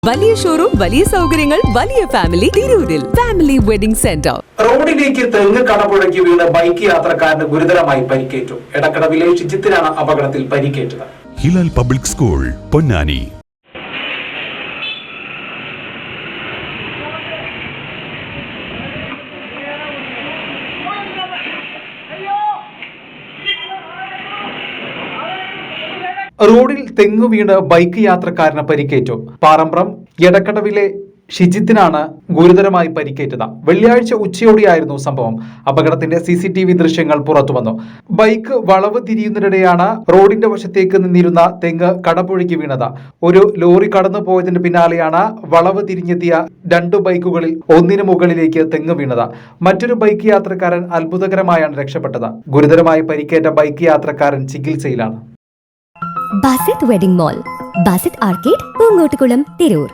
വലിയ ഷോറൂം, വലിയ സൗകര്യങ്ങൾ, വലിയ ഫാമിലി. തിരൂരിൽ ഫാമിലി വെഡിംഗ് സെന്റർ. റോഡിലേക്ക് തെങ്ങ് കടപുഴക്കി വീണ് ബൈക്ക് യാത്രക്കാരന് ഗുരുതരമായി പരിക്കേറ്റു. എടക്കടവിലെ ഷിജിത്തിനാണ് അപകടത്തിൽ പരിക്കേറ്റത്. Hilal public school, Ponnani. റോഡിൽ തെങ്ങ് വീണ് ബൈക്ക് യാത്രക്കാരന് പരിക്കേറ്റു. പാറമ്പ്രം എടക്കടവിലെ ഷിജിത്തിനാണ് ഗുരുതരമായി പരിക്കേറ്റത്. വെള്ളിയാഴ്ച ഉച്ചയോടെയായിരുന്നു സംഭവം. അപകടത്തിന്റെ CCTV ദൃശ്യങ്ങൾ പുറത്തുവന്നു. ബൈക്ക് വളവ് തിരിയുന്നതിനിടെയാണ് റോഡിന്റെ വശത്തേക്ക് നിന്നിരുന്ന തെങ്ങ് കടപുഴകി വീണത്. ഒരു ലോറി കടന്നു പോയതിന് പിന്നാലെയാണ് വളവ് തിരിഞ്ഞെത്തിയ 2 ബൈക്കുകളിൽ ഒന്നിനു മുകളിലേക്ക് തെങ്ങ് വീണത്. മറ്റൊരു ബൈക്ക് യാത്രക്കാരൻ അത്ഭുതകരമായാണ് രക്ഷപ്പെട്ടത്. ഗുരുതരമായി പരിക്കേറ്റ ബൈക്ക് യാത്രക്കാരൻ ചികിത്സയിലാണ്. Basith wedding mall, Basith arcade, Poongottukulam, Tirur.